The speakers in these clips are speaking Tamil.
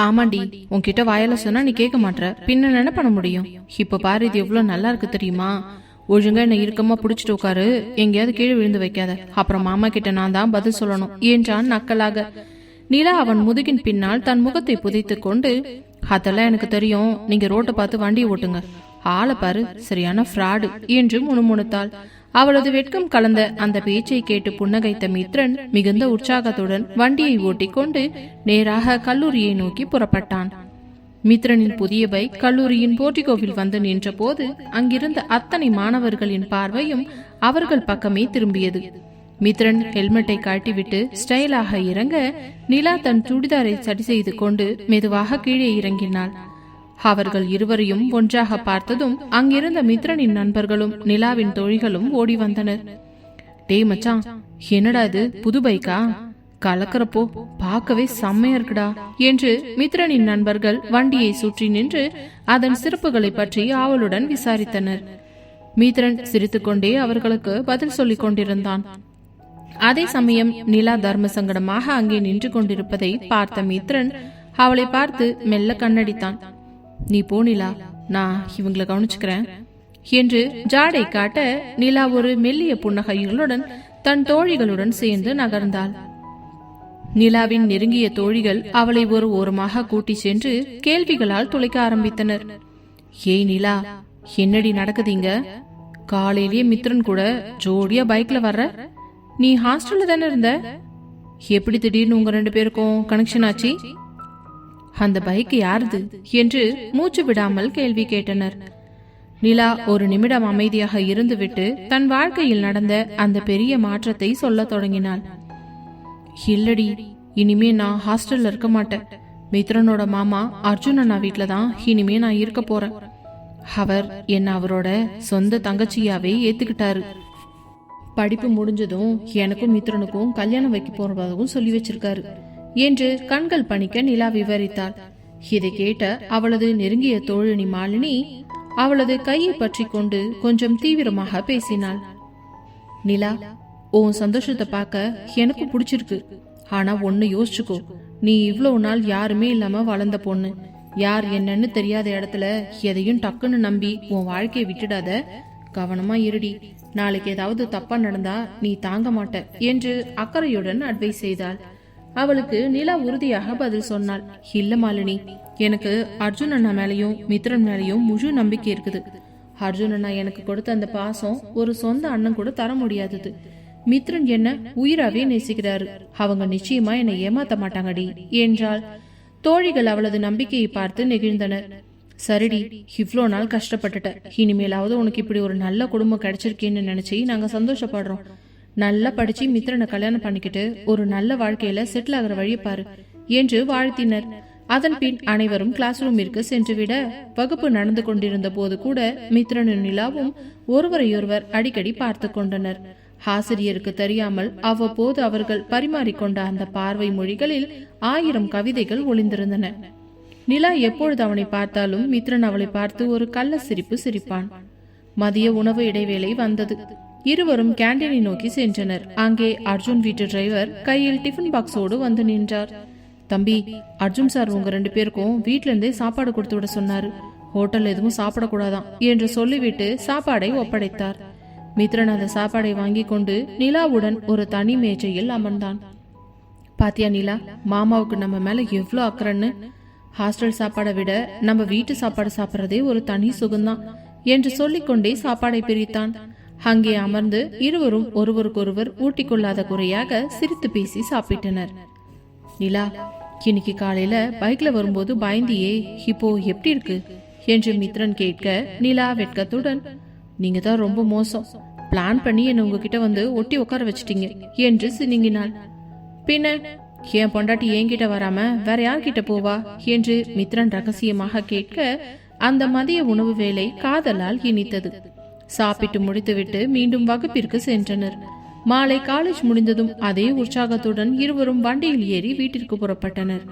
ஆமாண்டி, உன்கிட்ட வாயால சொன்னா நீ கேட்க மாட்ற, பின்ன என்ன பண்ண முடியும்? இப்ப பாரு, இது எவ்வளவு நல்லா இருக்கு தெரியுமா? ஒழுங்கா என்ன இறுக்கமா புடிச்சிட்டு உட்காரு, எங்கேயாவது கீழே விழுந்து வைக்காத, அப்புறம் மாமா கிட்ட நான் தான் பதில் சொல்லணும் என்றான் நக்கலாக. நிலா அவன் முதுகின் பின்னால் தன் முகத்தை புதைத்துக் கொண்டு, அதெல்லாம் எனக்கு தெரியும், நீங்க ரோட்டை பார்த்து வண்டியை ஓட்டுங்க, ஆளை பாரு சரியான ஃப்ராடு என்று முணுமுணுத்தாள். அவளது வெட்கம் கலந்த அந்த பேச்சை கேட்டு புன்னகைத்த மித்ரன் மிகுந்த உற்சாகத்துடன் வண்டியை ஓட்டிக்கொண்டு நேராக கல்லூரியை நோக்கி புறப்பட்டான். மித்ரனின் புதிய பைக் கல்லூரியின் போர்டிகோவில் வந்து நின்ற போது அங்கிருந்த அத்தனை மாணவர்களின் பார்வையும் அவர்கள் பக்கமே திரும்பியது. மித்ரன் ஹெல்மெட்டை காட்டிவிட்டு ஸ்டைலாக இறங்க, நிலா தன் சுடிதாரை சரி செய்து கொண்டு மெதுவாக கீழே இறங்கினாள். அவர்கள் இருவரையும் ஒன்றாக பார்த்ததும் அங்கிருந்த மித்ரனின் நண்பர்களும் நிலாவின் தோழிகளும் ஓடி வந்தனர். டேய் மச்சான், என்னடா இது, புது பைக்கா? கலக்கிறப்போ பார்க்கவே செம்மையா இருக்குடா என்று மித்ரனின் நண்பர்கள் வண்டியை சுற்றி நின்று அதன் சிறப்புகளை பற்றி ஆவலுடன் விசாரித்தனர். மித்ரன் சிரித்துக்கொண்டே அவர்களுக்கு பதில் சொல்லிக் கொண்டிருந்தான். அதே சமயம் நிலா தர்ம சங்கடமாக அங்கே நின்று கொண்டிருப்பதை பார்த்த மித்ரன் அவளை பார்த்து மெல்ல கண்ணடித்தான். நீ போ நிலா, நான் இவங்களை கவனிச்சுக்கிறேன் என்று ஜாடை காட்ட நிலா ஒரு மெல்லிய புன்னகைகளுடன் தன் தோழிகளுடன் சேர்ந்து நகர்ந்தாள். நிலாவின் நெருங்கிய தோழிகள் அவளை ஒரு ஓரமாக கூட்டி சென்று கேள்விகளால் துளைக்க ஆரம்பித்தனர். ஏய் நிலா, என்னடி நடக்குதுங்க? காலையிலேயே மித்ரன் கூட ஜோடியா பைக்ல வர்ற? நீ ஹாஸ்டல்ல தானே இருந்த? எப்படி திடீர்னு உங்க 2 பேருக்கும் கனெக்ஷன் ஆச்சு? அந்த பைக் யாருது என்று மூச்சு விடாமல் கேள்வி கேட்டனர். நிலா ஒரு நிமிடம் அமைதியாக இருந்துவிட்டு தன் வாழ்க்கையில் நடந்த அந்த பெரிய மாற்றத்தை சொல்ல தொடங்கினாள். இல்லடி, இனிமே நான் ஹாஸ்டல்ல இருக்க மாட்டேன். மித்ரனோட மாமா அர்ஜுன் அண்ணா வீட்டுல தான் இனிமே நான் இருக்க போறேன். அவர் என்ன அவரோட சொந்த தங்கச்சியாவே ஏத்துக்கிட்டாரு. படிப்பு முடிஞ்சதும் எனக்கும் மித்ரனுக்கும் கல்யாணம் வைக்க போறதாகவும் சொல்லி வச்சிருக்காரு என்று கண்கள் பணிக்க நிலா விவரித்தாள். இதை கேட்ட அவளது நெருங்கிய தோழினி மாலினி அவளது கையை பற்றி கொண்டு கொஞ்சம் தீவிரமாக பேசினாள். நிலா, உன் சந்தோஷத்தை பார்க்க எனக்கு பிடிச்சிருக்கு. ஆனா ஒன்னு யோசிச்சுக்கோ, நீ இவ்வளவு நாள் யாருமே இல்லாம வளர்ந்த பொண்ணு. யார் என்னன்னு தெரியாத இடத்துல எதையும் டக்குன்னு நம்பி உன் வாழ்க்கையை விட்டுடாத. கவனமா இருடி, நாளைக்கு ஏதாவது தப்பா நடந்தா நீ தாங்க மாட்ட என்று அக்கறையுடன் அட்வைஸ் செய்தாள். அவளுக்கு நிலா உறுதியாக பதில் சொன்னாள். இல்ல மாலினி, எனக்கு அர்ஜுன் அண்ணா மேலையும் மித்ரன் மேலையும் முழு நம்பிக்கை இருக்குது. அர்ஜுன் அண்ணா எனக்கு கொடுத்த அந்த பாசம் ஒரு சொந்த அண்ணன் கூட தர முடியாதது. மித்ரன் என்ன உயிராவே நேசிக்கிறாரு. அவங்க நிச்சயமா என்னை ஏமாத்த மாட்டாங்கடி என்றாள். தோழிகள் அவளது நம்பிக்கையை பார்த்து நெகிழ்ந்தனர். சரிடி, இவ்வளோ நாள் கஷ்டப்பட்டுட்ட, இனிமேலாவது உனக்கு இப்படி ஒரு நல்ல குடும்பம் கிடைச்சிருக்கேன்னு நினைச்சு நாங்க சந்தோஷப்படுறோம். நல்லா படிச்சு மித்ரனை கல்யாணம் பண்ணிக்கிட்டு ஒரு நல்ல வாழ்க்கையில செட்டில் ஆகிற வழியை பாரு என்று வாழ்த்தினர். அதன் பின் அனைவரும் கிளாஸ் ரூமிற்கு சென்றுவிட வகுப்பு நடந்து கொண்டிருந்த போது கூட மித்ரனும் நிலாவும் ஒருவரையொருவர் அடிக்கடி பார்த்து கொண்டனர். ஆசிரியருக்கு தெரியாமல் அவ்வப்போது அவர்கள் பரிமாறிக்கொண்ட அந்த பார்வை மொழிகளில் 1000 கவிதைகள் ஒளிந்திருந்தன. நிலா எப்பொழுது அவனை பார்த்தாலும் மித்ரன் அவளை பார்த்து ஒரு கள்ள சிரிப்பு சிரிப்பான். மதிய உணவு இடைவேளை வந்தது. இருவரும் கேண்டீனை நோக்கி சென்றனர். அங்கே அர்ஜுன் வீட்டு டிரைவர் கையில் டிஃபன் பாக்ஸோடு வந்து நின்றார். தம்பி, அர்ஜுன் சார் உங்க 2 பேருக்கும் வீட்ல இருந்தே சாப்பாடு கொடுத்து விட சொன்னாரு. ஹோட்டல் எதுவும் சாப்பிடக்கூடாதான் என்று சொல்லிவிட்டு சாப்பாடை ஒப்படைத்தார். மித்ரன் அந்த சாப்பாடை வாங்கி கொண்டு நிலாவுடன் ஒரு தனி மேஜையில் அமர்ந்தான். பாத்தியா நிலா, மாமாவுக்கு நம்ம மேல எவ்வளவு அக்கறைன்னு. ஹாஸ்டல் சாப்பாடை விட நம்ம வீட்டு சாப்பாடு சாப்பிட்றதே ஒரு தனி சுகம்தான் என்று சொல்லிக்கொண்டே சாப்பாடை பிரித்தான். அங்கே அமர்ந்து இருவரும் ஒருவருக்கொருவர் ஊட்டிக்கொள்ளாத குறையாக சிரித்து பேசி சாப்பிட்டனர். நிலா, இன்னைக்கு காலையில பைக்ல வரும்போது பயந்தியே, இப்போ எப்படி இருக்கு என்று மித்ரன் கேட்க நிலா வெட்கத்துடன், நீங்க தான் ரொம்ப மோசம், பிளான் பண்ணி என்ன உங்ககிட்ட வந்து ஒட்டி உட்கார வச்சிட்டீங்க என்று சினிங்கினாள். பின்ன என் பொண்டாட்டி என்கிட்ட வராம வேற யார்கிட்ட போவா என்று மித்ரன் ரகசியமாக கேட்க அந்த மதிய உணவு வேலை காதலால் இனித்தது. சாப்பிட்டு முடித்துவிட்டு மீண்டும் வகுப்பிற்கு சென்றனர். மாலை காலேஜ் முடிந்ததும் அதே உற்சாகத்துடன் இருவரும் வண்டியில் ஏறி வீட்டிற்கு புறப்பட்டனர்.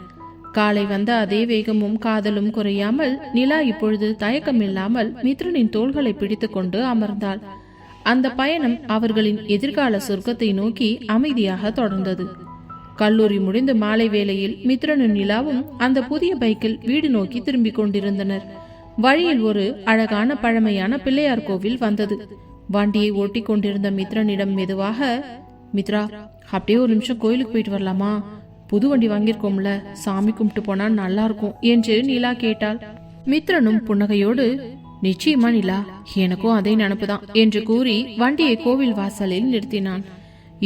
காலை வந்த அதே வேகமும் காதலும் குறையாமல் நிலா இப்பொழுது தயக்கமில்லாமல் மித்ரனின் தோள்களை பிடித்து கொண்டு அமர்ந்தாள். அந்த பயணம் அவர்களின் எதிர்கால சொர்க்கத்தை நோக்கி அமைதியாக தொடர்ந்தது. கல்லூரி முடிந்து மாலை வேளையில் மித்ரனும் நிலாவும் அந்த புதிய பைக்கில் வீடு நோக்கி திரும்பிக் கொண்டிருந்தனர். வழியில் ஒரு அழகான பழமையான பிள்ளையார் கோவில் வந்தது. வண்டியை ஓட்டி கொண்டிருந்த மித்ரனிடம் மெதுவாக, மித்ரா, அப்படியே ஒரு நிமிஷம் கோயிலுக்கு போயிட்டு வரலாமா? புது வண்டி வாங்கியிருக்கோம்ல, சாமி கும்பிட்டு போனா நல்லா இருக்கும் என்று நிலா கேட்டாள். மித்ரனும் புன்னகையோடு, நிச்சயமா நிலா, எனக்கும் அதே நினப்புதான் என்று கூறி வண்டியை கோவில் வாசலில் நிறுத்தினான்.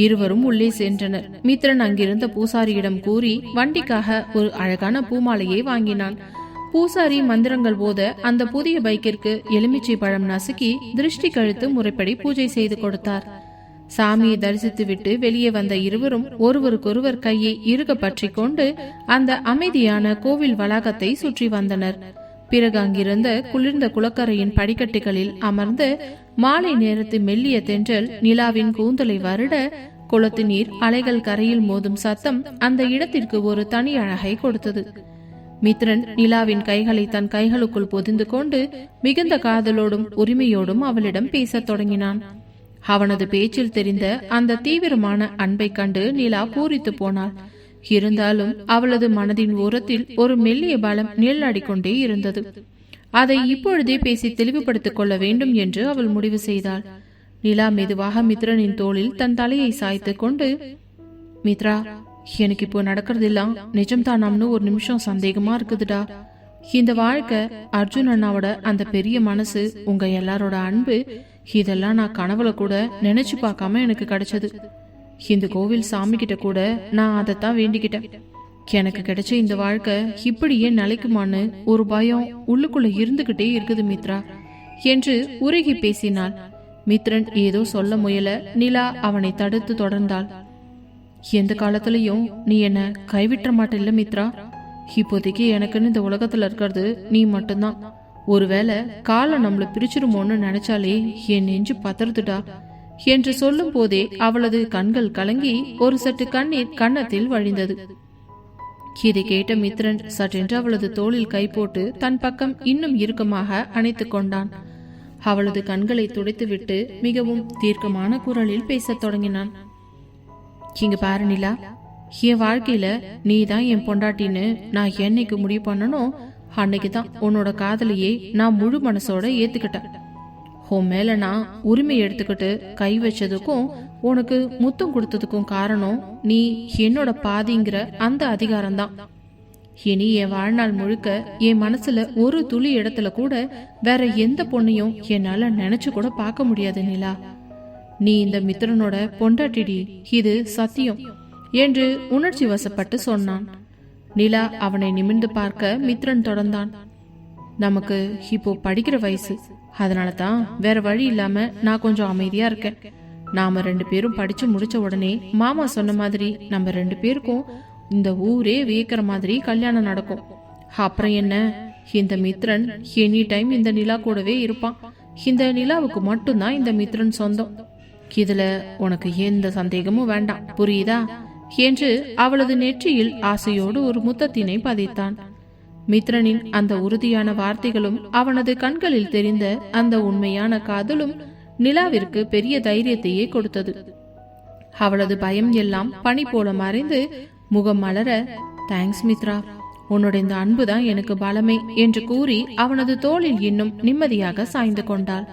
இருவரும் உள்ளே சென்றனர். மித்ரன் அங்கிருந்த பூசாரியிடம் கூறி வண்டிக்காக ஒரு அழகான பூமாலையை வாங்கினான். பூசாரி மந்திரங்கள் போத அந்த புதிய பைக்கிற்கு எலுமிச்சை பழம் நசுக்கி திருஷ்டி கழுத்து முறைப்படி பூஜை செய்து கொடுத்தார். சாமியை தரிசித்து விட்டு வெளியே வந்த இருவரும் ஒருவருக்கொருவர் கையை இறுக பற்றி கொண்டு அந்த அமைதியான கோவில் வளாகத்தை சுற்றி வந்தனர். பிறகு அங்கிருந்த குளிர்ந்த குளக்கரையின் படிக்கட்டுகளில் அமர்ந்து மாலை நேரத்து மெல்லிய தென்றல் நிலாவின் கூந்தலை வருட குளத்து நீர் அலைகள் கரையில் மோதும் சத்தம் அந்த இடத்திற்கு ஒரு தனி அழகை கொடுத்தது. மித்ரன் நிலாவின் கைகளை தன் கைகளுக்குள் பொதிந்து கொண்டு மிகுந்த காதலோடும் உரிமையோடும் அவளிடம் பேசத் தொடங்கினான். அவனது பேச்சில் தெரிந்த அந்த தீவிரமான அன்பை கண்டு நிலா பூரித்து போனாள். இருந்தாலும் அவளது மனதின் ஓரத்தில் ஒரு மெல்லிய பலம் நிழலாடிக்கொண்டே இருந்தது. அதை இப்பொழுதே பேசி தெளிவுபடுத்திக் கொள்ள வேண்டும் என்று அவள் முடிவு செய்தாள். நிலா மெதுவாக மித்ரனின் தோளில் தன் தலையை சாய்த்து கொண்டு, மித்ரா, எனக்கு இப்போ நடக்கிறதெல்லாம் நிஜம்தானாம்னு ஒரு நிமிஷம் சந்தேகமா இருக்குதுடா. இந்த வாழ்க்கை, அர்ஜுன் அண்ணாவோட அந்த பெரிய மனசு, உங்க எல்லாரோட அன்பு, இதெல்லாம் நான் கனவுல கூட நினைச்சு பார்க்காம எனக்கு கிடைச்சது. இந்த கோவில் சாமி கிட்ட கூட நான் அதைத்தான் வேண்டிக்கிட்டேன். எனக்கு கிடைச்ச இந்த வாழ்க்கை இப்படியே நிலைக்குமான்னு ஒரு பயம் உள்ளுக்குள்ள இருந்துகிட்டே இருக்குது மித்ரா என்று உருகி பேசினாள். மித்ரன் ஏதோ சொல்ல முயல நிலா அவனை தடுத்து தொடர்ந்தாள். எந்த காலத்திலையும் நீ என்ன கைவிட்ட மாட்டில்ல மித்ரா. இப்போதைக்கு எனக்குன்னு இந்த உலகத்துல இருக்கிறது நீ மட்டும்தான். ஒருவேளை காலம் நம்மள பிரிச்சிருமோன்னு நினைச்சாலே என் நெஞ்சு பதறுதுடா என்று சொல்லும் போதே அவளது கண்கள் கலங்கி ஒரு சற்று கண்ணீர் கன்னத்தில் வழிந்தது. இதை கேட்ட மித்ரன் சற்றென்று அவளது தோளில் கை போட்டு தன் பக்கம் இன்னும் இறுக்கமாக அணைத்துக் கொண்டான். அவளது கண்களை துடைத்துவிட்டு மிகவும் தீர்க்கமான குரலில் பேசத் தொடங்கினான். இங்க பாரு நிலா, என் வாழ்க்கையில நீ தான் என் பொண்டாட்டின்னு நான் என்னைக்கு முடிவு பண்ணணும், அன்னைக்குதான் உன்னோட காதலையே நான் முழு மனசோட ஏத்துக்கிட்டேன். உன் மேல நான் உரிமை எடுத்துக்கிட்டு கை வச்சதுக்கும் உனக்கு முத்தம் கொடுத்ததுக்கும் காரணம் நீ என்னோட பாதிங்கிற அந்த அதிகாரம்தான். இனி என் வாழ்நாள் முழுக்க என் மனசுல ஒரு துளி இடத்துல கூட வேற எந்த பொண்ணையும் என்னால நினைச்சு கூட பார்க்க முடியாது நிலா. நீ இந்த மித்ரனோட பொண்டாட்டிடி, இது சத்தியம் என்று உணர்ச்சி வசப்பட்டு சொன்னான். நிலா அவனை நிமிர்ந்து பார்க்க மித்ரன் தொடர்ந்தான். நமக்கு இப்போ படிக்கிற வயசு, அதனாலதான் வேற வழி இல்லாம நான் கொஞ்சம் அமைதியா இருக்கேன். நாம 2 பேரும் படிச்சு முடிச்ச உடனே மாமா சொன்ன மாதிரி நம்ம 2 பேருக்கும் இந்த ஊரே வியக்கிற மாதிரி கல்யாணம் நடக்கும். அப்புறம் என்ன, இந்த மித்ரன் எனி டைம் இந்த நிலா கூடவே இருப்பான். இந்த நிலாவுக்கு மட்டும்தான் இந்த மித்ரன் சொந்தம். இதுல உனக்கு எந்த சந்தேகமும் வேண்டாம், புரியுதா என்று அவளது நெற்றியில் ஆசையோடு ஒரு முத்தத்தினை பதித்தான். மித்ரனின் அந்த உறுதியான வார்த்தைகளும் அவனது கண்களில் தெரிந்த அந்த உண்மையான காதலும் நிலாவிற்கு பெரிய தைரியத்தையே கொடுத்தது. அவளது பயம் எல்லாம் பனி போல மறைந்து முகம் மலர, தேங்க்ஸ் மித்ரா, உன்னோட இந்த அன்புதான் எனக்கு பலமே என்று கூறி அவனது தோளில் இன்னும் நிம்மதியாக சாய்ந்து கொண்டாள்.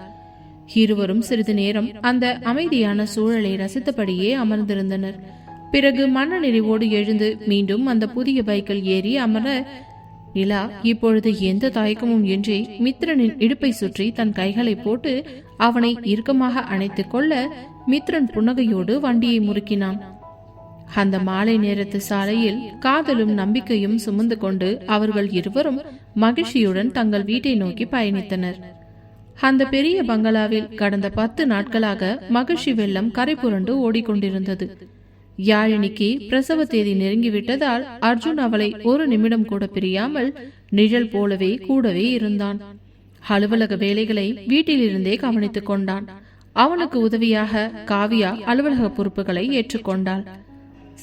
இருவரும் சிறிது நேரம் அந்த அமைதியான சூழலை ரசித்தபடியே அமர்ந்திருந்தனர். பிறகு மன நிறைவோடு எழுந்து மீண்டும் அந்த புதிய பைக்கில் ஏறி அமர, நிலா இப்பொழுது எந்த தயக்கமும் இன்றி மித்ரனின் இடுப்பை சுற்றி தன் கைகளை போட்டு அவனை இறுக்கமாக அணைத்துக் கொள்ள மித்ரன் புன்னகையோடு வண்டியை முறுக்கினான். அந்த மாலை நேரத்து சாலையில் காதலும் நம்பிக்கையும் சுமந்து கொண்டு அவர்கள் இருவரும் மகிழ்ச்சியுடன் தங்கள் வீட்டை நோக்கி பயணித்தனர். அந்த பெரிய பங்களாவில் கடந்த 10 நாட்களாக மகிழ்ச்சி வெள்ளம் கரை புரண்டு ஓடிக்கொண்டிருந்தது. யாழினிக்கு பிரசவ தேதி நெருங்கிவிட்டதால் அர்ஜுன் அவளை ஒரு நிமிடம் கூட பிரியாமல் நிழல் போலவே கூடவே இருந்தான். அலுவலக வேலைகளை வீட்டிலிருந்தே கவனித்துக் கொண்டான். அவனுக்கு உதவியாக காவியா அலுவலக பொறுப்புகளை ஏற்றுக்கொண்டாள்.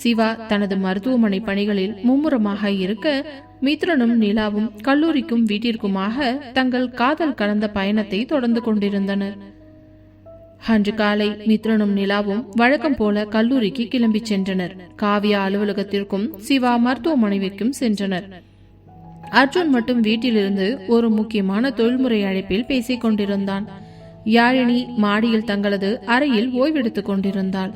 சிவா தனது மருத்துவமனை பணிகளில் மும்முரமாக இருக்க, மித்ரனும் நிலாவும் கல்லூரிக்கும் வீட்டிற்குமாக தங்கள் காதல் கலந்த பயணத்தை தொடர்ந்து கொண்டிருந்தனர். அன்று காலை மித்ரனும் நிலாவும் வழக்கம் போல கல்லூரிக்கு கிளம்பி சென்றனர். காவியா அலுவலகத்திற்கும் சிவா மருத்துவமனைக்கும் சென்றனர். அர்ஜுன் மட்டும் வீட்டிலிருந்து ஒரு முக்கியமான தொழில்முறை அழைப்பில் பேசிக் கொண்டிருந்தான். யாழினி மாடியில் தங்களது அறையில் ஓய்வெடுத்துக் கொண்டிருந்தாள்.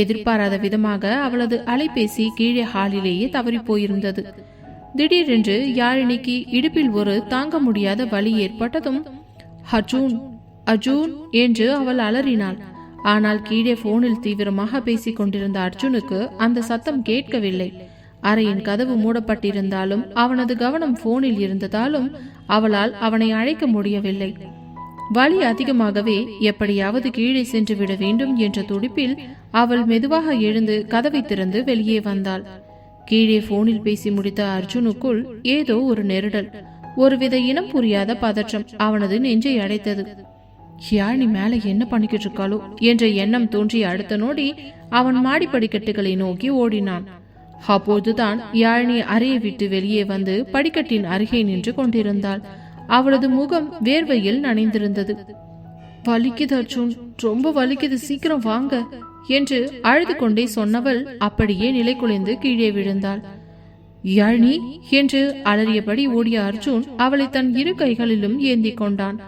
எதிர்பாராத விதமாக அவளது அலைபேசி கீழே ஹாலிலேயே தவறி போயிருந்தது. திடீரென்று யாழினிக்கு இடுப்பில் ஒரு தாங்க முடியாத வலி ஏற்பட்டதும் அர்ஜுன் அர்ஜுன் என்று அவள் அலறினாள். ஆனால் கீழே போனில் தீவிரமாக பேசிக் கொண்டிருந்த அர்ஜுனுக்கு அந்த சத்தம் கேட்கவில்லை. அறையின் கதவு மூடப்பட்டிருந்தாலும் அவனது கவனம் போனில் இருந்ததாலும் அவளால் அவனை அழைக்க முடியவில்லை. வலி அதிகமாகவே எப்படியாவது கீழே சென்று விட வேண்டும் என்ற துடிப்பில் அவள் மெதுவாக எழுந்து கதவை திறந்து வெளியே வந்தாள். கீழே போனில் பேசி முடித்த அர்ஜுனுக்குள் ஏதோ ஒரு நெருடல், ஒருவித இனம் புரியாத பதற்றம் அவனது நெஞ்சை அடைத்தது. யாழினி மேல என்ன பண்ணிக்கிட்டு இருக்காளோ என்ற எண்ணம் தோன்றிய அடுத்த நொடி அவன் மாடிப்படிக்கட்டுகளை நோக்கி ஓடினான். அப்போதுதான் யாழினி அறையை விட்டு வெளியே வந்து படிக்கட்டின் அருகே நின்று கொண்டிருந்தாள். அவளது முகம் வேர்வையில் நனைந்திருந்தது. வலிக்குது அர்ஜுன், ரொம்ப வலிக்குது, சீக்கிரம் வாங்க என்று அழுது கொண்டே சொன்னவள் அப்படியே நிலை குலைந்து கீழே விழுந்தாள். யாழினி என்று அலறியபடி ஓடிய அர்ஜுன் அவளை தன் இரு கைகளிலும் ஏந்தி கொண்டான்.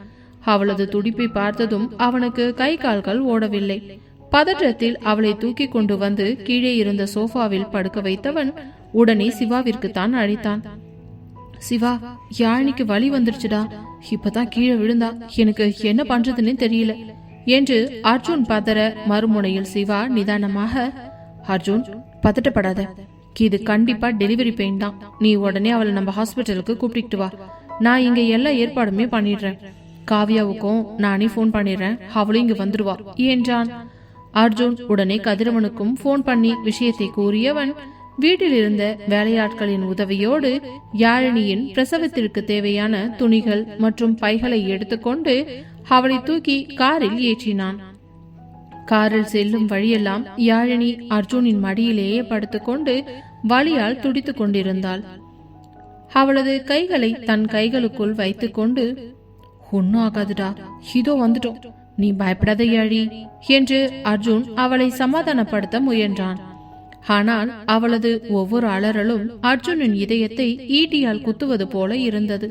அவளது துடிப்பை பார்த்ததும் அவனுக்கு கை கால்கள் ஓடவில்லை. பதற்றத்தில் அவளை தூக்கி கொண்டு வந்து கீழே இருந்த சோஃபாவில் படுக்க வைத்தவன் உடனே சிவாவிற்கு தான் அழைத்தான். சிவா, யாழினிக்கு வலி வந்துருச்சுடா, இப்பதான் கீழே விழுந்தா, எனக்கு என்ன பண்றதுன்னு தெரியல என்று அர்ஜுன் பதற மறுமுனையில் சிவா நிதானமாக, அர்ஜுன் பதட்டப்படாத, இது கண்டிப்பா டெலிவரி பெயின் தான், நீ உடனே அவளை நம்ம ஹாஸ்பிட்டலுக்கு கூப்பிட்டு வா, நான் இங்க எல்லா ஏற்பாடுமே பண்ணிடுறேன், காவியாவுக்கும் நானே போன் பண்ணிடுறேன், அவளும் இங்க வந்துருவா என்றான். அர்ஜுன் உடனே கதிரவனுக்கும் போன் பண்ணி விஷயத்தை கூறியவன் வீட்டில் இருந்த வேலையாட்களின் உதவியோடு யாழினியின் பிரசவத்திற்கு தேவையான துணிகள் மற்றும் பைகளை எடுத்துக்கொண்டு அவளை தூக்கி காரில் ஏற்றினான். காரில் செல்லும் வழியெல்லாம் யாழினி அர்ஜுனின் மடியிலேயே படுத்துக்கொண்டு வலியால் துடித்துக் கொண்டிருந்தாள். அவளது கைகளை தன் கைகளுக்குள் வைத்துக் கொண்டு, ஒன்னும் ஆகாதுடா, இதோ வந்துட்டோம், நீ பயப்படாத யாழி என்று அர்ஜுன் அவளை சமாதானப்படுத்த முயன்றான். ஆனால் அவளது ஒவ்வொரு அலறலும் அர்ஜுனின் இதயத்தை ஈட்டியால் குத்துவது போல இருந்தது.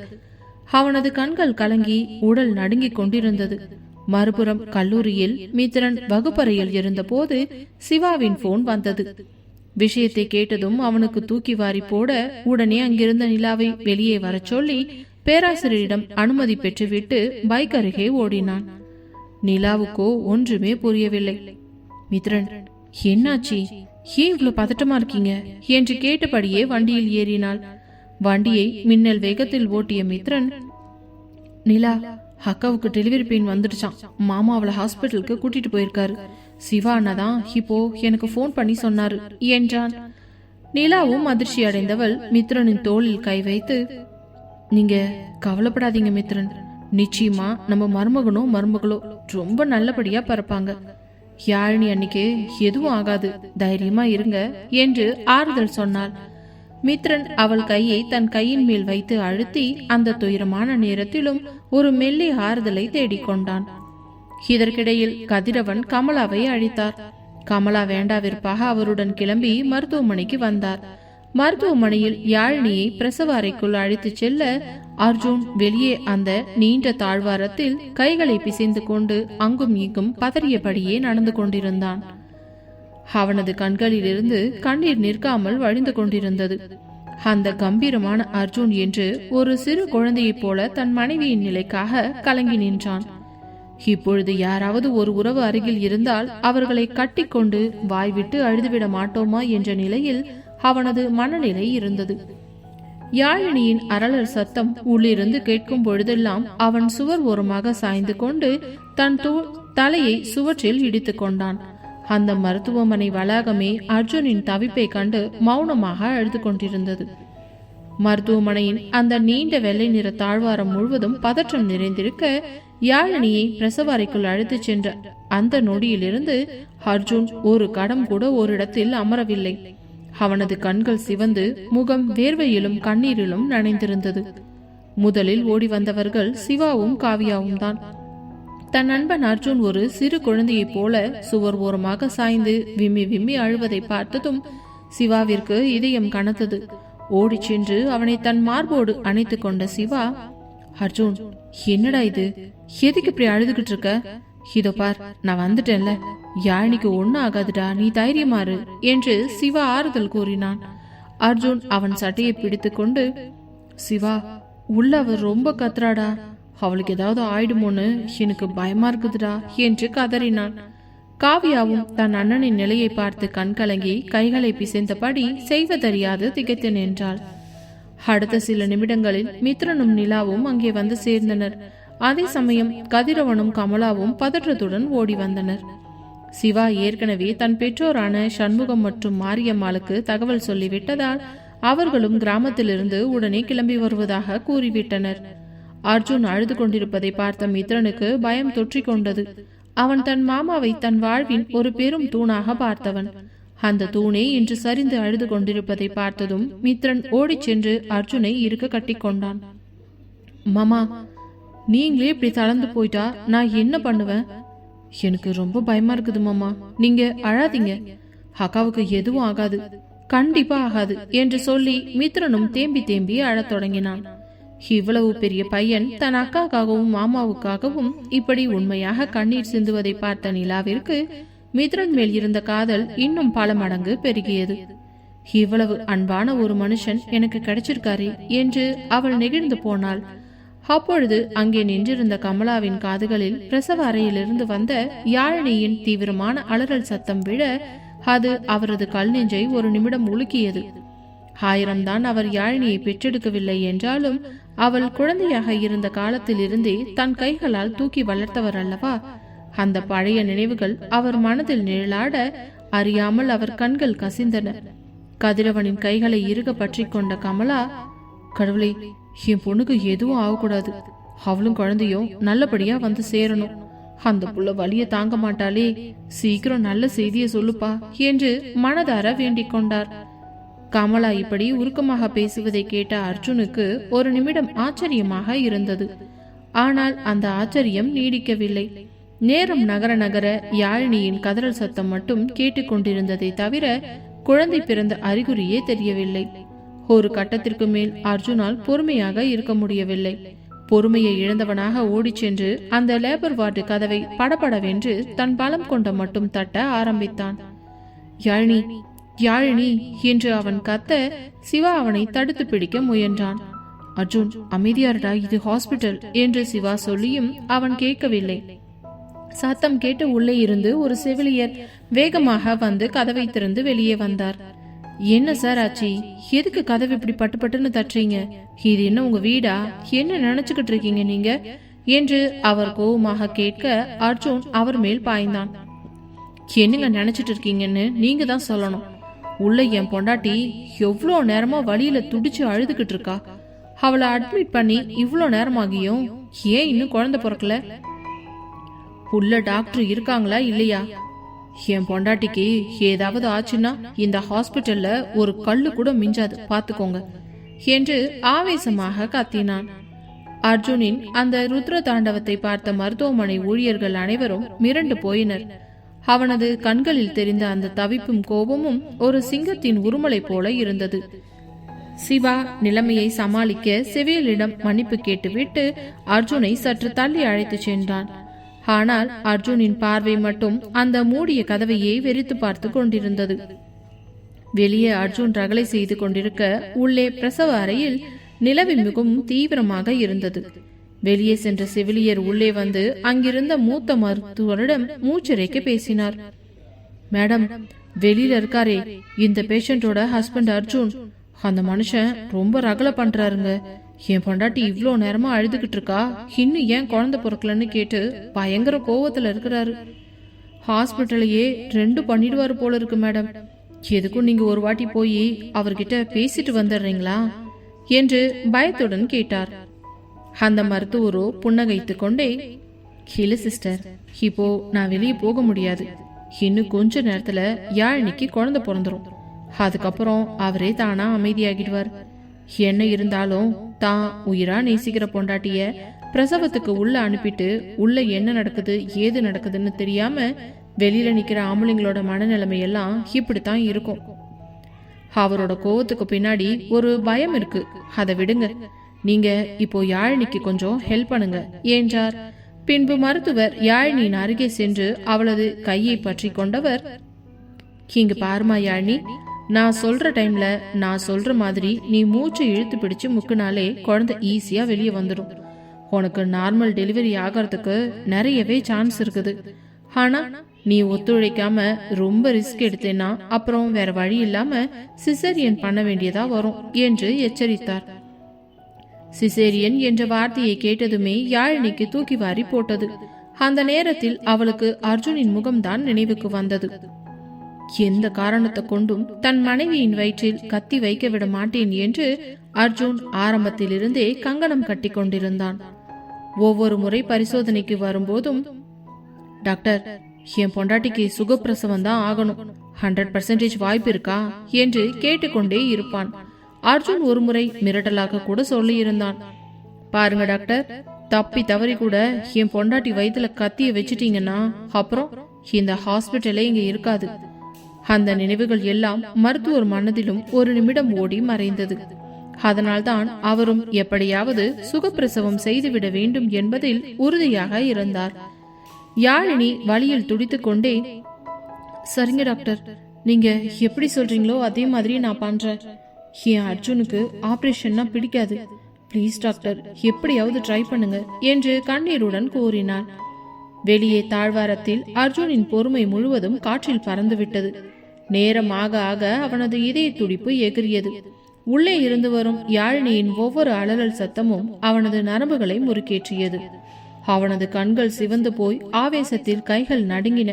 அவனது கண்கள் கலங்கி உடல் நடுங்கிக் கொண்டிருந்தது. மறுபுறம் கல்லூரியில் மித்ரன் வகுப்பறையில் இருந்த போது சிவாவின் போன் வந்தது. விஷயத்தை கேட்டதும் அவனுக்கு தூக்கி வாரி போட உடனே அங்கிருந்த நிலாவை வெளியே வர சொல்லி பேராசிரியரிடம் அனுமதி பெற்றுவிட்டு பைக் அருகே ஓடினான். நிலாவுக்கோ ஒன்றுமே புரியவில்லை. மித்ரன், என்னாச்சி, ஏன் இவ்வளவு பதட்டமா இருக்கீங்க என்று கேட்டபடியே வண்டியில் ஏறினாள். வண்டியை மின்னல் வேகத்தில் ஓட்டிய மித்ரன், நிலா, அக்காவுக்கு டெலிவரி பெயின் வந்துடுச்சான், மாமா அவளை ஹாஸ்பிட்டலுக்கு கூட்டிட்டு போயிருக்காரு, சிவா அண்ணாதான் இப்போ எனக்கு போன் பண்ணி சொன்னாரு என்றான். நிலாவும் அதிர்ச்சி அடைந்தவள் மித்ரனின் தோளில் கை வைத்து, நீங்க கவலைப்படாதீங்க மித்ரன், நிச்சயமா நம்ம மருமகனோ மருமகளோ ரொம்ப நல்லபடியா பிறப்பாங்க, யாழினி அன்னைக்கு எதுவும் ஆகாது, தைரியமா இருங்க என்று ஆறுதல் சொன்னாள். மித்ரன் அவள் கையை தன் கையின் மேல் வைத்து அழுத்தி அந்த துயரமான நேரத்திலும் ஒரு மெல்லிய ஆறுதலை தேடிக்கொண்டான். இதற்கிடையில் கதிரவன் கமலாவை அழைத்தார். கமலா வேண்டாவிற்பாக அவருடன் கிளம்பி மருத்துவமனைக்கு வந்தார். மருத்துவமனையில் யாழினியை பிரசவ அறைக்குள் அழைத்துச் செல்ல அர்ஜுன் வெளியே அந்த நீண்ட தாழ்வாரத்தில் கைகளை பிசைந்து கொண்டு அங்கும் இங்கும் பதறியபடியே நடந்து கொண்டிருந்தான். அவனது கண்களிலிருந்து கண்ணீர் நிற்காமல் வழிந்து கொண்டிருந்தது. அந்த கம்பீரமான அர்ஜுன் என்று ஒரு சிறு குழந்தையைப் போல தன் மனைவியின் நிலைக்காக கலங்கி நின்றான். இப்பொழுது யாராவது ஒரு உறவு அருகில் இருந்தால் அவர்களை கட்டிக்கொண்டு வாய்விட்டு அழுதுவிட மாட்டோமா என்ற நிலையில் அவனது மனநிலை இருந்தது. யாழினியின் அரளர் சத்தம் உள்ளிருந்து கேட்கும் பொழுதெல்லாம் அவன் சுவர் ஓரமாக சாய்ந்து கொண்டு தன் தலையை சுவற்றில் இடித்துக் கொண்டான். அந்த மருத்துவமனை வளாகமே அர்ஜுனின் தவிப்பை கண்டு மௌனமாக அழுது கொண்டிருந்தது. மருத்துவமனையின் அந்த நீண்ட வெள்ளை நிற தாழ்வாரம் முழுவதும் பதற்றம் நிறைந்திருக்க யாழினியை பிரசவ அறைக்குள் அழைத்துச் சென்ற அந்த நொடியிலிருந்து அர்ஜுன் ஒரு கடம் கூட ஒரு இடத்தில் அமரவில்லை. அவனது கண்கள் சிவந்து முகம் வேர்வையிலும் கண்ணீரிலும் நனைந்திருந்தது. முதலில் ஓடி வந்தவர்கள் சிவாவும் காவியாவும் தான். தன் நண்பன் அர்ஜுன் ஒரு சிறு குழந்தையைப் போல சுவர் ஓரமாக சாய்ந்து விம்மி விம்மி அழுவதை பார்த்ததும் சிவாவிற்கு இதயம் கனத்தது. ஓடிச் சென்று அவனை தன் மார்போடு அணைத்து கொண்ட சிவா, அர்ஜுன், என்னடா இது, எதுக்கு இப்படி அழுதுகிட்டு இருக்க? இதோ பார், நான் வந்துட்டேன்ல, யாழினிக்கு ஒன்னும் ஆகாதுடா, நீ தைரியமாறு என்று சிவா ஆறுதல் கூறினான். அர்ஜுன் அவன் சட்டையை பிடித்து கொண்டு, சிவா, உள்ள அவர் ரொம்ப கத்துறாடா, அவளுக்கு ஏதாவது ஆயிடுமோன்னு எனக்கு பயமா இருக்குதுடா என்று கதறினான். காவியாவும் தன் அண்ணனின் நிலையை பார்த்து கண்கலங்கி கைகளை பிசைந்தபடி செய்வதறியாது திகைத்து நின்றாள். அடுத்த சில நிமிடங்களில் மித்ரனும் நிலாவும் அங்கே வந்து சேர்ந்தனர். அதே சமயம் கதிரவனும் கமலாவும் பதற்றத்துடன் ஓடி வந்தனர். சிவா ஏற்கனவே தன் பெற்றோரான சண்முகம் மற்றும் மாரியம்மாளுக்கு தகவல் சொல்லிவிட்டதால் அவர்களும் கிராமத்திலிருந்து உடனே கிளம்பி வருவதாக கூறிவிட்டனர். அர்ஜுன் அழுது கொண்டிருப்பதை பார்த்த மித்ரனுக்கு பயம் தொற்றிக் கொண்டது. அவன் தன் மாமாவை தன் வாழ்வின் ஒரு பெரும் தூணாக பார்த்தவன். அந்த தூணே இன்று சரிந்து அழுது கொண்டிருப்பதை பார்த்ததும் மித்ரன் ஓடிச் சென்று அர்ஜுனை இருக்க கட்டி கொண்டான். மாமா, நீங்களே இப்படி தளர்ந்து போயிட்டா நான் என்ன பண்ணுவேன்? எனக்கு ரொம்ப பயமா இருக்குது மாமா, நீங்க அழாதீங்க, அக்காவுக்கு எதுவும் ஆகாது, கண்டிப்பா ஆகாது என்று சொல்லி மித்ரனும் தேம்பி தேம்பி அழத் தொடங்கினான். இவ்வளவு பெரிய பையன் தன் அக்காக்காகவும் மாமாவுக்காகவும் இப்படி உண்மையாக கண்ணீர் சிந்துவதை பார்த்த நிலாவிற்கு மித்ரன் மேல் இருந்த காதல் இன்னும் பல மடங்கு பெருகியது. இவ்வளவு அன்பான ஒரு மனுஷன் எனக்கு கிடைச்சிருக்காரே என்று அவள் நெகிழ்ந்து போனாள். அப்பொழுது அங்கே நின்றிருந்த கமலாவின் காதுகளில் பிரசவ அறையிலிருந்து வந்த யாழினியின் தீவிரமான அலறல் சத்தம் விட அது அவரது கல் நெஞ்சை ஒரு நிமிடம் உலுக்கியது. 1000 தான் அவர் யாழினியை பெற்றெடுக்கவில்லை என்றாலும் அவள் குழந்தையாக இருந்த காலத்தில் இருந்தே தன் கைகளால் தூக்கி வளர்த்தவர் அல்லவா? அந்த பழைய நினைவுகள் அவர் மனதில் நிழலாட அறியாமல் அவர் கண்கள் கசிந்தன. கதிரவனின் கைகளை இறுக பற்றி கொண்ட கமலா, கடவுளே, என் பொண்ணுக்கு எதுவும் ஆகக்கூடாது, அவளும் குழந்தையும் நல்லபடியா வந்து சேரணும், அந்த புள்ள வலிய தாங்க மாட்டாளே, சீக்கிரம் நல்ல செய்தியை சொல்லுப்பா என்று மனதார வேண்டிக் கொண்டார். கமலா இப்படி உருக்கமாக பேசுவதை கேட்ட அர்ஜுனுக்கு ஒரு நிமிடம் ஆச்சரியமாக இருந்தது. ஆனால் அந்த ஆச்சரியம் நீடிக்கவில்லை. நேரம் நகர நகர யாழினியின் கதறல் சத்தம் மட்டும் கேட்டுக்கொண்டிருந்ததை தவிர குழந்தை பிறந்த அறிகுறியே தெரியவில்லை. ஒரு கட்டத்திற்கு மேல் அர்ஜுனால் பொறுமையாக இருக்க முடியவில்லை. பொறுமையை இழந்தவனாக ஓடிச் சென்று அந்த லேபர் வார்டு கதவை படபடவென்று தன் பலம் கொண்ட மட்டும் தட்ட ஆரம்பித்தான். யாழினி, யாழினி என்று அவன் கத்த சிவா அவனை தடுத்து பிடிக்க முயன்றான். அர்ஜுன், அமைதியாரடா, இது ஹாஸ்பிட்டல் என்று சிவா சொல்லியும் அவன் கேட்கவில்லை. சத்தம் கேட்டு உள்ளே இருந்து ஒரு செவிலியர் வேகமாக வந்து கதவை திறந்து வெளியே வந்தார். என்ன சார் ஆச்சி, எதுக்கு கதவு இப்படி பட்டு பட்டுன்னு தட்டுறீங்க? இது என்ன உங்க வீடா? என்ன நினைச்சுக்கிட்டு இருக்கீங்க நீங்க என்று அவர் கோபமாக கேட்க அர்ஜுன் அவர் மேல் பாய்ந்தான். என்னங்க நினைச்சிட்டு இருக்கீங்கன்னு நீங்க தான் சொல்லணும். உள்ள என் பொண்டாட்டி எவ்வளோ நேரமா வழியில துடிச்சு அழுதுகிட்டு இருக்கா. அவளை அட்மிட் பண்ணி இவ்வளோ நேரமாகியும் ஏன் இன்னும் குழந்தை பிறக்கல? உள்ள டாக்டர் இருக்காங்களா இல்லையா? என் பொண்டாட்டிக்கு ஏதாவது ஆச்சுன்னா இந்த ஹாஸ்பிட்டல்ல ஒரு கல்லு கூட மிஞ்சாது, பாத்துக்கோங்க என்று ஆவேசமாக கத்தினான். அர்ஜுனின் அந்த ருத்ர தாண்டவத்தை பார்த்த மருத்துவமனை ஊழியர்கள் அனைவரும் மிரண்டு போயினர். அவனது கண்களில் தெரிந்த அந்த தவிப்பும் கோபமும் ஒரு சிங்கத்தின் உருமலை போல இருந்தது. சிவா நிலைமையை சமாளிக்க செவியலிடம் மன்னிப்பு கேட்டுவிட்டு அர்ஜுனை சற்று தள்ளி அழைத்து சென்றான். ஆனால் அர்ஜுனின் பார்வை மட்டும் அந்த மூடிய கதவையே வெறித்து பார்த்து கொண்டிருந்தது. வெளியே அர்ஜுன் ரகளை செய்து கொண்டிருக்க உள்ளே பிரசவ அறையில் நிலவு மிகவும் தீவிரமாக இருந்தது. வெளியே சென்ற செவிலியர் உள்ளே வந்து அங்கிருந்த மூத்த மருத்துவரிடம் மூச்சிறைக்க பேசினார். மேடம், வெளியில இருக்காரே இந்த பேஷண்டோட ஹஸ்பண்ட் அர்ஜுன், அந்த மனுஷன் ரொம்ப ரகலை பண்றாருங்க. என் பொண்டாட்டி இவ்வளோ நேரமா அழுதுகிட்டு இருக்கா, இன்னும் ஏன் குழந்தை பிறக்கலன்னு கேட்டு பயங்கர கோவத்துல இருக்கிறாரு. ஹாஸ்பிட்டலையே 2 பண்ணிடுவாரு போல இருக்கு மேடம். எதுக்கும் நீங்க ஒரு வாட்டி போய் அவர்கிட்ட பேசிட்டு வந்துடுறீங்களா என்று பயத்துடன் கேட்டார். அந்த மருத்துவரோ புன்னகைத்து கொண்டே, இல்ல சிஸ்டர், இப்போ நான் வெளியே போக முடியாது. இன்னும் கொஞ்ச நேரத்துல யாழினிக்கு குழந்தை பிறந்துரும். அதுக்கப்புறம் அவரே தானா அமைதியாகிடுவார். என்ன இருந்தாலும் தான் உயிரா நேசிக்கிற பொண்டாட்டிய பிரசவத்துக்கு உள்ள அனுப்பிட்டு உள்ள என்ன நடக்குது ஏது நடக்குதுன்னு தெரியாம வெளியில நிக்கிற ஆம்பளைங்களோட மனநிலைமையெல்லாம் இப்படித்தான் இருக்கும். அவரோட கோவத்துக்கு பின்னாடி ஒரு பயம் இருக்கு, அதை விடுங்க. நீங்க இப்போ யாழினிக்கு கொஞ்சம் ஹெல்ப் பண்ணுங்க என்றார். பின்பு மருத்துவர் யாழினியின் அருகே சென்று அவளது கையை பற்றி கொண்டவர், இங்க பாருமா யாழினி, நான் சொல்ற டைம்ல நான் சொல்ற மாதிரி நீ மூச்சு இழுத்து பிடிச்சு முக்குனாலே குழந்தை ஈஸியா வெளியே வந்துடும். உனக்கு நார்மல் டெலிவரி ஆகிறதுக்கு நிறையவே சான்ஸ் இருக்குது. ஆனா நீ ஒத்துழைக்காம ரொம்ப ரிஸ்க் எடுத்தேன்னா அப்புறம் வேற வழி இல்லாம சிசேரியன் பண்ண வேண்டியதா வரும் என்று எச்சரித்தார். சிசேரியன் என்ற வார்த்தையை கேட்டதுமே யாழினிக்கு தூக்கி வாரி போட்டது. அந்த நேரத்தில் அவளுக்கு அர்ஜுனின் முகம்தான் நினைவுக்கு வந்தது. எந்த காரணத்தை கொண்டும் தன் மனைவியின் வயிற்றில் கத்தி வைக்க விட மாட்டேன் என்று அர்ஜுன் ஆரம்பத்திலிருந்தே கங்கணம் கட்டி கொண்டிருந்தான். ஒவ்வொரு முறை பரிசோதனைக்கு வரும்போதும், டாக்டர், என் பொண்டாட்டிக்கு சுகப்பிரசவம் தான் ஆகணும், 100% வாய்ப்பு இருக்கா என்று கேட்டுக்கொண்டே இருப்பான். அர்ஜுன் ஒரு முறை மிரட்டலாக கூட சொல்லி இருந்தான். பாருங்க டாக்டர், தப்பி தவறி கூட என் பொண்டாட்டி வயிற்றுல கத்திய வச்சுட்டீங்கன்னா அப்புறம் இந்த ஹாஸ்பிட்டலே இங்க இருக்காது. அந்த நினைவுகள் எல்லாம் மருத்துவர் மனதிலும் ஒரு நிமிடம் ஓடி மறைந்தது. அதனால்தான் அவரும் எப்படியாவது சுகப்பிரசவம் செய்துவிட வேண்டும் என்பதில் உறுதியாக இருந்தார். யாழினி வலியில் துடித்துக் கொண்டே, சரிங்க டாக்டர், நீங்க எப்படி சொல்றீங்களோ அதே மாதிரி நான் பண்றேன். என் அர்ஜுனுக்கு ஆபரேஷன்னா பிடிக்காது, பிளீஸ் டாக்டர், எப்படியாவது ட்ரை பண்ணுங்க என்று கண்ணீருடன் கூறினார். வெளியே தாழ்வாரத்தில் அர்ஜுனின் பொறுமை முழுவதும் காற்றில் பறந்துவிட்டது. நேரம் ஆக ஆக அவனது இதய துடிப்பு எகிரியது. உள்ளே இருந்து வரும் யாழினியின் ஒவ்வொரு அலறல் சத்தமும் அவனது நரம்புகளை முறுக்கேற்றியது. அவனது கண்கள் சிவந்து போய் ஆவேசத்தில் கைகள் நடுங்கின.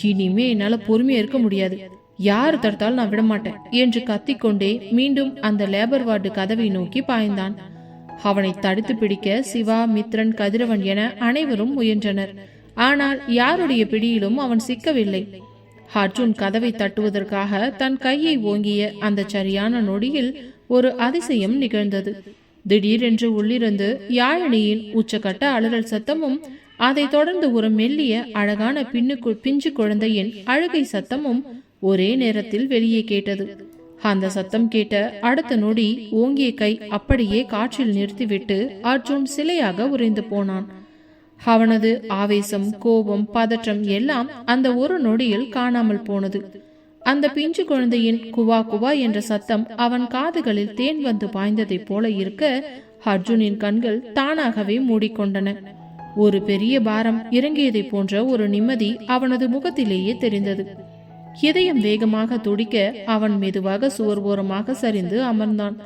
இனிமே என்னால பொறுமையா இருக்க முடியாது, யாரு தடுத்தாலும் நான் விடமாட்டேன் என்று கத்திக்கொண்டே மீண்டும் அந்த லேபர் வார்டு கதவை நோக்கி பாய்ந்தான். அவனை தடுத்து பிடிக்க சிவா, மித்ரன், கதிரவன் என அனைவரும் முயன்றனர். ஆனால் யாருடைய பிடியிலும் அவன் சிக்கவில்லை. அர்ஜுன் கதவை தட்டுவதற்காக தன் கையை ஓங்கிய அந்த சரியான நொடியில் ஒரு அதிசயம் நிகழ்ந்தது. திடீரென்று உள்ளிருந்து யாழினியின் உச்சக்கட்ட அலறல் சத்தமும் அதை தொடர்ந்து ஒரு மெல்லிய அழகான பிஞ்சு குழந்தையின் அழுகை சத்தமும் ஒரே நேரத்தில் வெளியே கேட்டது. அந்த சத்தம் கேட்ட அடுத்த நொடி ஓங்கிய கை அப்படியே காற்றில் நிறுத்திவிட்டு அர்ஜுன் சிலையாக உறைந்து போனான். அவனது ஆவேசம், கோபம், பதற்றம் எல்லாம் அந்த ஒரு நொடியில் காணாமல் போனது. அந்த பிஞ்சு குழந்தையின் குவா குவா என்ற சத்தம் அவன் காதுகளில் தேன் வந்து பாய்ந்ததைப் போல இருக்க அர்ஜுனின் கண்கள் தானாகவே மூடிக்கொண்டன. ஒரு பெரிய பாரம் இறங்கியதை போன்ற ஒரு நிம்மதி அவனது முகத்திலேயே தெரிந்தது. இதயம் வேகமாக துடிக்க அவன் மெதுவாக சுவர் ஓரமாக சரிந்து அமர்ந்தான்.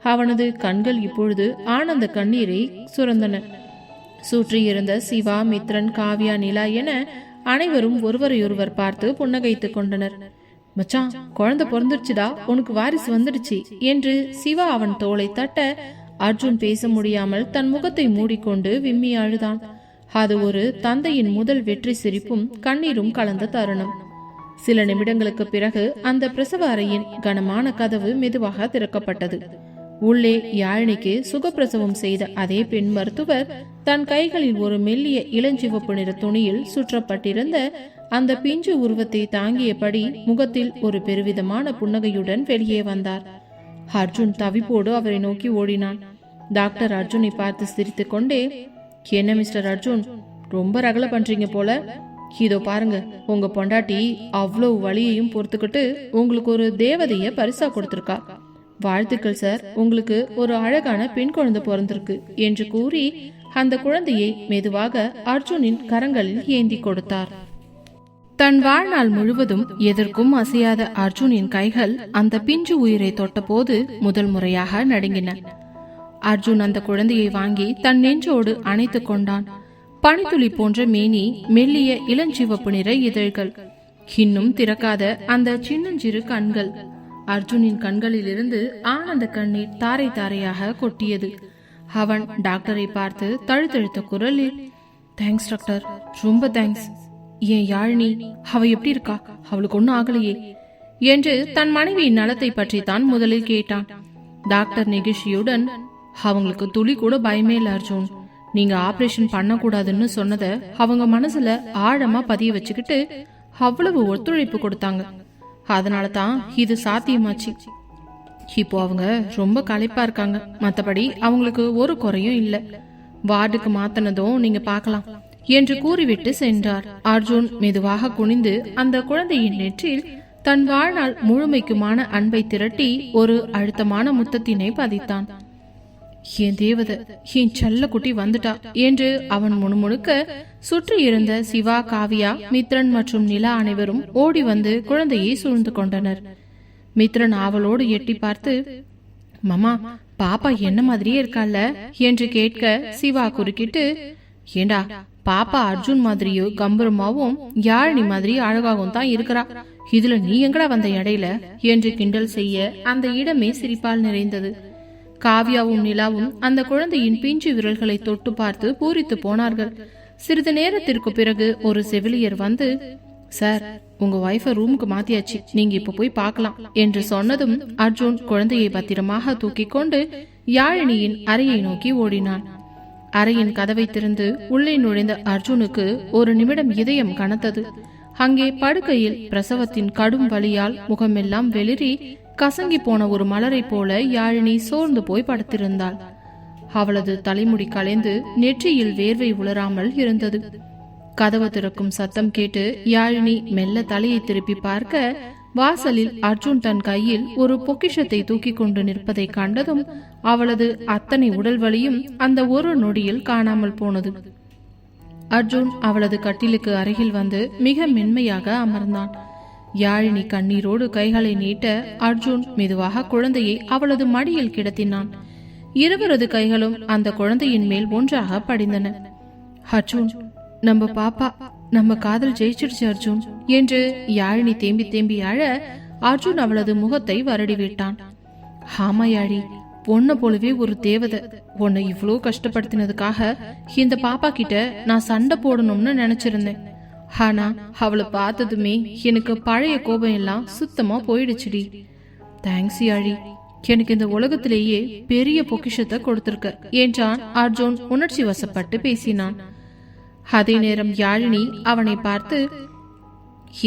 அவனது கண்கள் இப்பொழுது ஆனந்த கண்ணீரை சுரந்தன. சுற்றியிருந்த சிவா, மித்ரன், காவ்யா, நிலா என அனைவரும் ஒருவரையொருவர் பார்த்து புன்னகைத்துக் கொண்டனர். மச்சான், குழந்தை பிறந்துடுச்சுடா, உனக்கு வாரிசு வந்துடுச்சு என்று சிவா அவன் தோளை தட்ட அர்ஜுன் பேச முடியாமல் தன் முகத்தை மூடிக்கொண்டு விம்மி அழுதான். அது ஒரு தந்தையின் முதல் வெற்றி சிரிப்பும் கண்ணீரும் கலந்த தருணம். சில நிமிடங்களுக்கு பிறகு அந்த பிரசவ அறையின் கனமான கதவு மெதுவாக திறக்கப்பட்டது. உள்ளே யாழினிக்கு சுகப்பிரசவம் செய்த அதே பெண் மருத்துவர் தன் கைகளில் ஒரு மெல்லிய இளஞ்சிவப்பு நிற துணியில் சுற்றப்பட்டிருந்த அந்த பிஞ்சு உருவத்தை தாங்கியபடி முகத்தில் ஒரு பெருவிதமான புன்னகையுடன் வெளியே வந்தார். அர்ஜுன் தவிப்போடு அவரை நோக்கி ஓடினான். டாக்டர் அர்ஜுனை பார்த்து சிரித்து கொண்டே, என்ன மிஸ்டர் அர்ஜுன், ரொம்ப ரகலை பண்றீங்க போல. இதோ பாருங்க, உங்க பொண்டாட்டி அவ்வளவு வலியையும் பொறுத்துக்கிட்டு உங்களுக்கு ஒரு தேவதைய பரிசா கொடுத்திருக்கா. வாழ்த்துக்கள் சார், உங்களுக்கு ஒரு அழகான பெண் குழந்தை பிறந்திருக்கு என்று கூறி அந்த குழந்தையை மெதுவாக அர்ஜுனின் கரங்களில் ஏந்தி கொடுத்தார். தன் வாழ்நாள் முழுவதும் எதற்கும் அசையாத அர்ஜுனின் கைகள் அந்த பிஞ்சு உயிரை தொட்டபோது முதல் முறையாக நடுங்கின. அர்ஜுன் அந்த குழந்தையை வாங்கி தன் நெஞ்சோடு அணைத்துக் கொண்டான். பனித்துளி போன்ற மேனி, மெல்லிய இளஞ்சிவப்பு நிற இதழ்கள், இன்னும் திறக்காத அந்த சின்னஞ்சிறு கண்கள். அர்ஜுனின் கண்களில் இருந்து ஆனந்த கண்ணீர் தாரை தாரையாக கொட்டியது. அவன் டாக்டரை பார்த்து தழுத்தழுத்த குரலில், தேங்க்ஸ் டாக்டர், ரொம்ப தேங்க்ஸ். ஏன் யாழினி, அவ எப்படி இருக்கா? அவளுக்கு ஒன்னும் ஆகலையே என்று தன் மனைவியின் நலத்தை பற்றி தான் முதலில் கேட்டான். டாக்டர் நெகிழ்ச்சியுடன், அவங்களுக்கு துளி கூட பயமே இல்ல அர்ஜுன், நீங்க ஆபரேஷன் பண்ணக்கூடாதுன்னு சொன்னதை அவங்க மனசுல ஆழமா பதிய வச்சுக்கிட்டு அவ்வளவு ஒத்துழைப்பு கொடுத்தாங்க. அதனால தான் இது சாத்தியமாச்சு. இப்போ அவங்க ரொம்ப களைப்பா இருக்காங்க. மற்றபடி அவங்களுக்கு ஒரு குறையும் இல்லை. வார்டுக்கு மாத்தினதும் நீங்க பார்க்கலாம் என்று கூறிவிட்டு சென்றார். அர்ஜுன் மெதுவாக குனிந்து அந்த குழந்தையின் நெற்றில் தன் வாழ்நாள் முழுமைக்குமான அன்பை திரட்டி ஒரு அழுத்தமான முத்தத்தினை பதித்தான். என் தேவதை, என் செல்ல குட்டி வந்துட்டா என்று அவன் முணுமுணுக்க சுற்றி இருந்த சிவா, காவியா, மித்ரன் மற்றும் நிலா அனைவரும் ஓடி வந்து குழந்தையை சூழ்ந்து கொண்டனர். மித்ரன் ஆவலோடு எட்டி பார்த்து, மாமா, பாப்பா என்ன மாதிரியே இருக்கால என்று கேட்க சிவா குறுக்கிட்டு, ஏண்டா, பாப்பா அர்ஜுன் மாதிரியோ கம்பீரமாவும் யாழினி மாதிரி அழகாகவும் தான் இருக்கிறா. இதுல நீ எங்கடா வந்த இடையில என்று கிண்டல் செய்ய அந்த இடமே சிரிப்பால் நிறைந்தது. காவியாவும் நிலாவும் அந்த குழந்தையின் பிஞ்சு விரல்களை தொட்டு பார்த்து பூரித்து போனார்கள். சிறிது நேரத்திற்கு பிறகு ஒரு செவிலியர் வந்து, சார், உங்க வைஃபை ரூமுக்கு மாத்தியாச்சு, நீங்க இப்ப போய் பார்க்கலாம் என்று சொன்னதும் அர்ஜுன் குழந்தையை பத்திரமாக தூக்கி கொண்டு யாழினியின் அறையை நோக்கி ஓடினான். அறையின் கதவை திறந்து உள்ளே நுழைந்த அர்ஜுனுக்கு ஒரு நிமிடம் இதயம் கனத்தது. அங்கே படுக்கையில் பிரசவத்தின் கடும் வலியால் முகமெல்லாம் வெளிரி கசங்கி போன ஒரு மலரை போல யாழினி சோர்ந்து போய் படுத்திருந்தாள். அவளது தலைமுடி கலைந்து நெற்றியில் வேர்வை உலராமல் இருந்தது. கதவு திறக்கும் சத்தம் கேட்டு யாழினி மெல்ல தலையை திருப்பி பார்க்க வாசலில் அர்ஜுன் தன் கையில் ஒரு பொக்கிஷத்தை தூக்கி கொண்டு நிற்பதை கண்டதும் அவளது அத்தனை உடல் வலியும் அந்த ஒரு நொடியில் காணாமல் போனது. அர்ஜுன் அவளது கட்டிலுக்கு அருகில் வந்து மிக மென்மையாக அமர்ந்தான். யாழினி கண்ணீரோடு கைகளை நீட்ட அர்ஜுன் மெதுவாக குழந்தையை அவளது மடியில் கிடத்தினான். இருவரது கைகளும் அந்த குழந்தையின் மேல் ஒன்றாக படிந்தன. அர்ஜுன், நம்ம பாப்பா, நம்ம காதல் ஜெயிச்சிடுச்சு அர்ஜுன் என்று யாழினி தேம்பி தேம்பி அழ அர்ஜுன் அவளது முகத்தை வருடி விட்டான். ஆமா யாழி, உன்னை போலவே ஒரு தேவதை. உன்னை இவ்வளோ கஷ்டப்படுத்தினதுக்காக இந்த பாப்பா கிட்ட நான் சண்டை போடணும்னு நினைச்சிருந்தேன். ஆனா அவளை பார்த்ததுமே எனக்கு பழைய கோபம் எல்லாம் சுத்தமா போயிடுச்சுடி. தேங்க்ஸ் யாழி, எனக்கு இந்த உலகத்திலேயே பெரிய பொக்கிஷத்தை கொடுத்திருக்க என்றான் அர்ஜுன் உணர்ச்சி வசப்பட்டு பேசினான். அதே நேரம் யாழினி அவனை பார்த்து,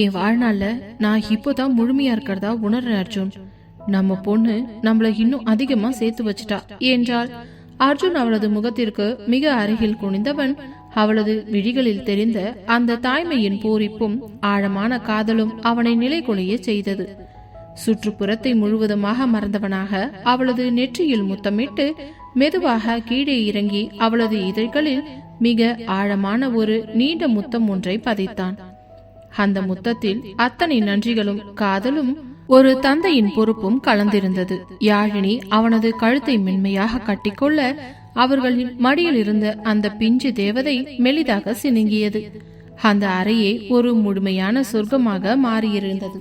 என் வாழ்நாள்ல நான் இப்போதான் முழுமையா இருக்கிறதா உணர்றேன் அர்ஜுன். நம்ம பொண்ணு நம்மள இன்னும் அதிகமா சேர்த்து வச்சுட்டா என்றாள். அர்ஜுன் அவளது முகத்திற்கு மிக அருகில் குனிந்தவன் அவளது விழிகளில் தெரிந்த அந்த தாய்மையின் பூரிப்பும் ஆழமான காதலும் அவனை நிலைகுலைய செய்தது. சுற்றுப்புறத்தை முழுவதுமாக மறந்தவனாக அவளது நெற்றியில் முத்தமிட்டு மெதுவாக கீழே இறங்கி அவளது இதழ்களில் மிக ஆழமான ஒரு நீண்ட முத்தம் ஒன்றை பதித்தான். அந்த முத்தத்தில் அத்தனை நன்றிகளும் காதலும் ஒரு தந்தையின் பொறுப்பும் கலந்திருந்தது. யாழினி அவனது கழுத்தை மென்மையாக கட்டிக்கொள்ள அவர்களின் மடியில் இருந்த அந்த பிஞ்சு தேவதை மெலிதாக சினுங்கியது. அந்த அறையே ஒரு முழுமையான சொர்க்கமாக மாறியிருந்தது.